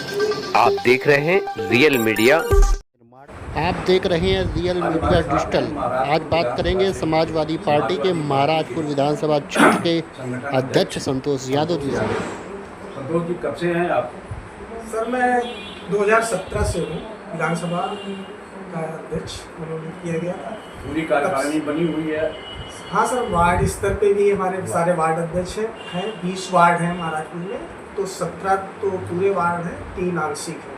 आप देख रहे हैं रियल मीडिया। आप देख रहे हैं रियल मीडिया डिजिटल। आज बात करेंगे समाजवादी पार्टी के महाराजपुर विधानसभा क्षेत्र के अध्यक्ष संतोष यादव जी से। संतोष जी, कब से हैं आप? सर, मैं 2017 से हूँ विधानसभा का अध्यक्ष मनोनीत किया गया था। पूरी कार्यकारिणी बनी हुई है? हाँ सर, वार्ड स्तर पे भी हमारे सारे वार्ड अध्यक्ष हैं। 20 वार्ड हैं महाराजपुर में, तो 17 तो पूरे वार्ड हैं, 3 आंशिक हैं।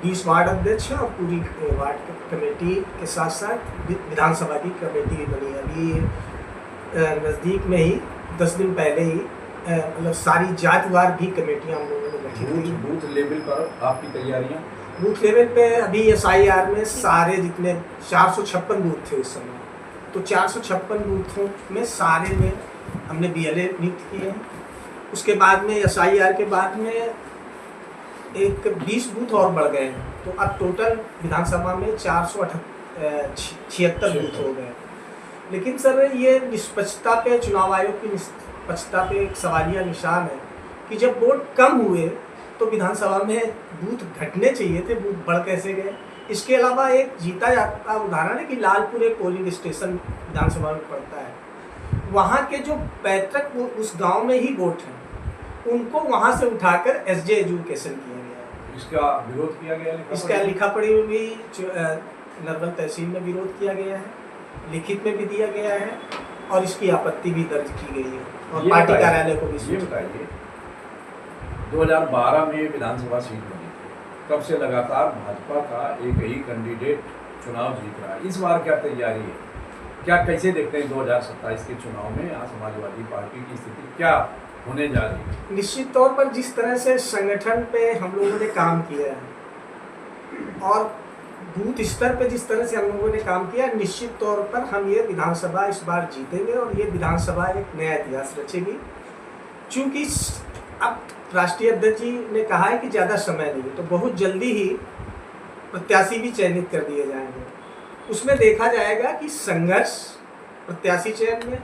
20 वार्ड अध्यक्ष हैं और पूरी वार्ड कमेटी के साथ साथ विधानसभा की कमेटी भी बनी है। अभी नज़दीक में ही 10 दिन पहले ही मतलब सारी जातिवार भी कमेटियाँ हम लोगों ने गठित की। बूथ लेवल पर आपकी तैयारियाँ? बूथ लेवल पे अभी SIR में सारे जितने 456 बूथ थे उस समय, तो 456 बूथों में सारे में हमने BLA नियुक्त किए हैं। उसके बाद में SIR के बाद में एक 20 बूथ और बढ़ गए हैं, तो अब टोटल विधानसभा में 476 बूथ हो गए। लेकिन सर, ये निष्पक्षता पे, चुनाव आयोग की निष्पक्षता पे एक सवालिया निशान है कि जब वोट कम हुए तो विधानसभा में बूथ घटने चाहिए थे, बूथ बढ़ कैसे गए। इसके अलावा एक जीता जाता उदाहरण है कि लालपुर एक पोलिंग स्टेशन विधानसभा में पड़ता है। वहाँ के जो पैतृक उस गांव में ही वोट हैं, उनको वहाँ से उठाकर SJ एजुकेशन किया गया है। इसका विरोध किया गया? इसका लिखा पढ़ी में भी नर्मल तहसील में विरोध किया गया है, लिखित में भी दिया गया है और इसकी आपत्ति भी दर्ज की गई है और पार्टी कार्यालय को भी। ये बताइए, 2012 में विधानसभा सीट बनी, कब से लगातार भाजपा का एक ही कैंडिडेट चुनाव जीत रहा है? इस बार क्या तैयारी है? क्या कैसे देखते हैं 2027 के चुनाव में यहाँ समाजवादी पार्टी की स्थिति क्या होने जा रही है? निश्चित तौर पर जिस तरह से संगठन पे हम लोगों ने काम किया है और बूथ स्तर पे जिस तरह से हम लोगों ने काम किया, निश्चित तौर पर हम ये विधानसभा इस बार जीतेंगे और ये विधानसभा एक नया इतिहास रचेगी। चूँकि अब राष्ट्रीय अध्यक्ष जी ने कहा है कि ज़्यादा समय नहीं है, तो बहुत जल्दी ही प्रत्याशी भी चयनित कर दिए जाएंगे। उसमें देखा जाएगा कि संघर्ष, प्रत्याशी चयन में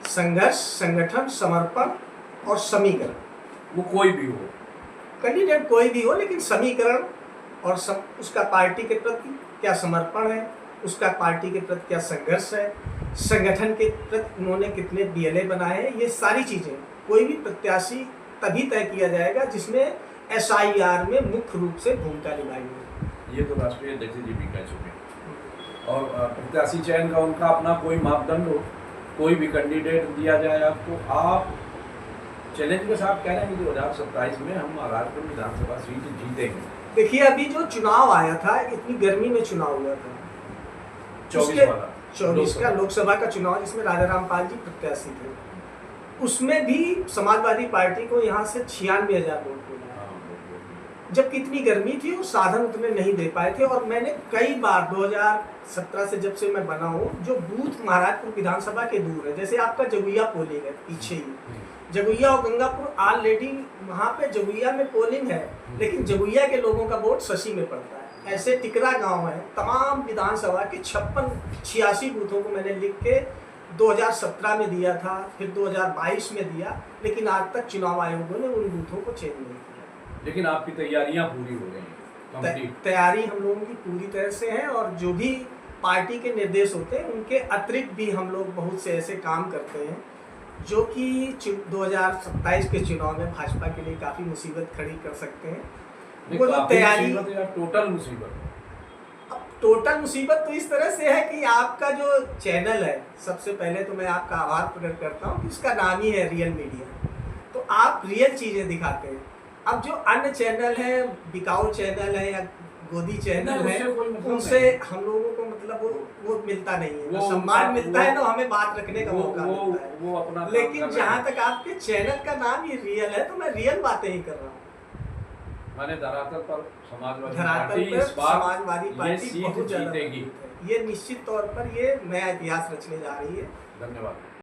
संघर्ष, संगठन, समर्पण और समीकरण, वो कोई भी हो, कैंडिडेट कोई भी हो, लेकिन समीकरण और उसका पार्टी के प्रति क्या समर्पण है, उसका पार्टी के प्रति क्या संघर्ष है, संगठन के प्रति उन्होंने कितने BLA बनाए हैं, ये सारी चीज़ें कोई भी प्रत्याशी तभी तय किया जाएगा जिसमें SIR में मुख्य रूप से भूमिका निभाई है। ये तो राष्ट्रीय अध्यक्ष जी भी कह चुके हैं। और प्रत्याशी चयन का उनका अपना कोई मापदंड हो, कोई भी कैंडिडेट दिया जाए आपको, आप चैलेंज के साथ कह रहे हैं कि 2027 में हम महाराजपुर विधानसभा सीट जीतेंगे। देखिए, अभी जो चुनाव आया था, इतनी गर्मी में चुनाव हुआ था, 24 का लोकसभा का चुनाव, जिसमें राजा रामपाल जी प्रत्याशी थे, उसमें भी समाजवादी पार्टी को यहाँ से 96,000 वोट मिला। जब कितनी गर्मी थी और साधन उतने नहीं दे पाए थे। और मैंने कई बार 2017 से जब से मैं बना हूँ, जो बूथ महाराजपुर विधानसभा के दूर है, जैसे आपका जगुइया पोलिंग है पीछे ही, जगुइया और गंगापुर ऑलरेडी वहाँ पे जगुइया में पोलिंग है, लेकिन जगुइया के लोगों का वोट शशि में पड़ता है। ऐसे टिकरा गांव है, तमाम विधानसभा के 86 बूथों को मैंने लिख के 2017 में दिया था, फिर 2022 में दिया, लेकिन आज तक चुनाव आयोग ने उन बूथों को चेंज नहीं किया। लेकिन आपकी तैयारियां पूरी हो गई हैं? तैयारी हम लोगों की पूरी तरह से है और जो भी पार्टी के निर्देश होते हैं उनके अतिरिक्त भी हम लोग बहुत से ऐसे काम करते हैं जो कि 2027 के चुनाव में भाजपा के लिए काफ़ी मुसीबत खड़ी कर सकते हैं। वो जो तैयारी, टोटल मुसीबत, टोटल मुसीबत तो इस तरह से है कि आपका जो चैनल है, सबसे पहले तो मैं आपका आभार प्रकट करता हूँ कि उसका नाम ही है रियल मीडिया, तो आप रियल चीज़ें दिखाते हैं। अब जो अन्य चैनल है, बिकाऊ चैनल है या गोदी चैनल है, उनसे हम लोगों को मतलब वो मिलता नहीं है, वो सम्मान मिलता है ना, हमें बात रखने का मौका मिलता है, वो अपना। लेकिन जहाँ तक आपके चैनल का नाम ही रियल है, तो मैं रियल बातें ही कर रहा हूँ। मैंने धरातल पर समाजवादी पार्टी बहुत जीतेगी। ये निश्चित तौर पर ये नया इतिहास रचने जा रही है। धन्यवाद।